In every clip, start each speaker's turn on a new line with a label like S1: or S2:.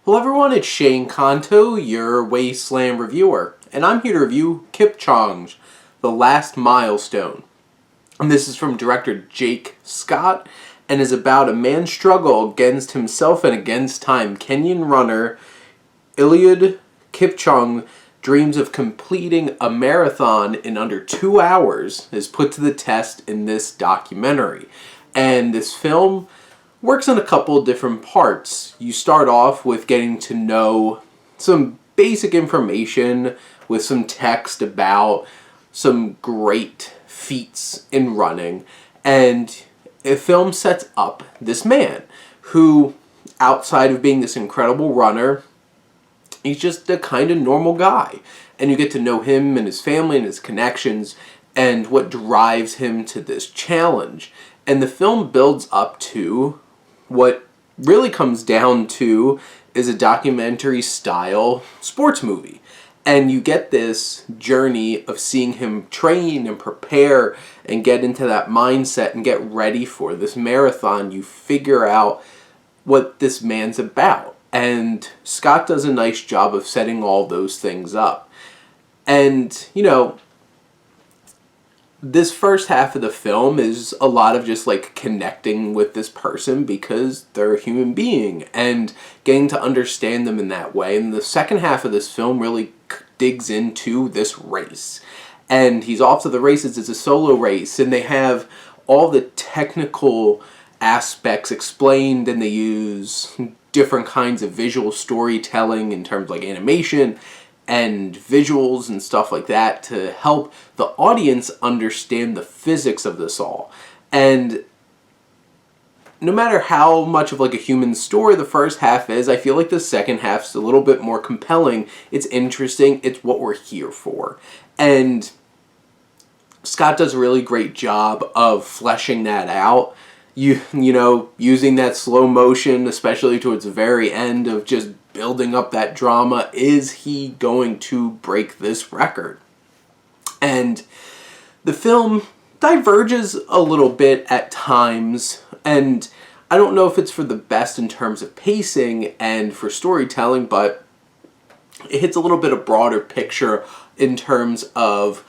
S1: Hello everyone, it's Shane Kanto, your Wasteland reviewer, and I'm here to review Kipchoge, The Last Milestone. And this is from director Jake Scott, and is about a man's struggle against himself and against time. Kenyan runner Eliud Kipchoge dreams of completing a marathon in under 2 hours is put to the test in this documentary. And this film works in a couple different parts. You start off with getting to know some basic information with some text about some great feats in running, and the film sets up this man who, outside of being this incredible runner, he's just a kind of normal guy. And you get to know him and his family and his connections and what drives him to this challenge. And the film builds up to what really comes down to is a documentary style sports movie. And you get this journey of seeing him train and prepare and get into that mindset and get ready for this marathon. You figure out what this man's about. And Scott does a nice job of setting all those things up. And, you know, this first half of the film is a lot of just like connecting with this person because they're a human being and getting to understand them in that way. And the second half of this film really digs into this race. And he's off to the races. It's a solo race, and they have all the technical aspects explained, and they use different kinds of visual storytelling in terms of like animation and visuals and stuff like that to help the audience understand the physics of this all. And no matter how much of like a human story the first half is, I feel like the second half's a little bit more compelling. It's interesting. It's what we're here for. And Scott does a really great job of fleshing that out. You know, using that slow motion, especially towards the very end, of just building up that drama. Is he going to break this record? And the film diverges a little bit at times, and I don't know if it's for the best in terms of pacing and for storytelling, but it hits a little bit of broader picture in terms of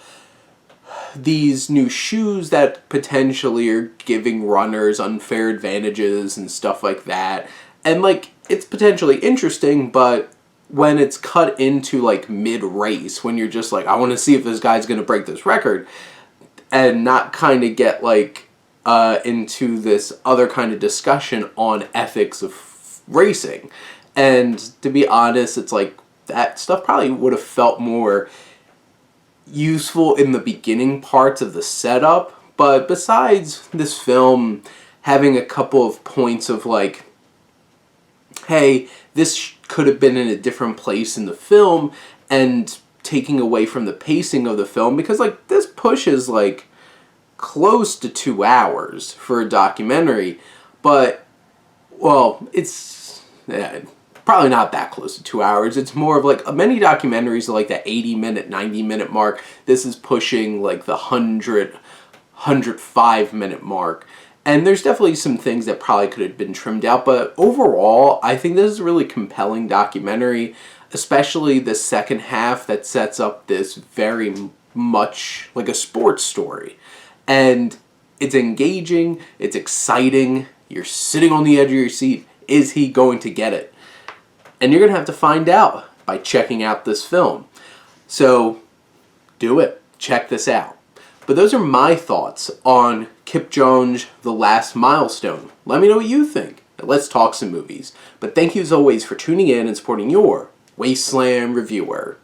S1: these new shoes that potentially are giving runners unfair advantages and stuff like that. And like, it's potentially interesting, but when it's cut into like mid-race, when you're just like, I want to see if this guy's going to break this record, and not kind of get like into this other kind of discussion on ethics of racing. And to be honest, it's like that stuff probably would have felt more useful in the beginning parts of the setup. But besides this film having a couple of points of like, hey, this could have been in a different place in the film, and taking away from the pacing of the film, because like this pushes like close to 2 hours for a documentary, but well, it's probably not that close to 2 hours. It's more of like many documentaries are like that 80-minute, 90-minute mark. This is pushing like the 105-minute mark. And there's definitely some things that probably could have been trimmed out, but overall, I think this is a really compelling documentary, especially the second half that sets up this very much like a sports story. And it's engaging, it's exciting, you're sitting on the edge of your seat. Is he going to get it? And you're going to have to find out by checking out this film. So do it. Check this out. But those are my thoughts on Kipchoge, The Last Milestone. Let me know what you think. Let's talk some movies. But thank you as always for tuning in and supporting your Wasteland reviewer.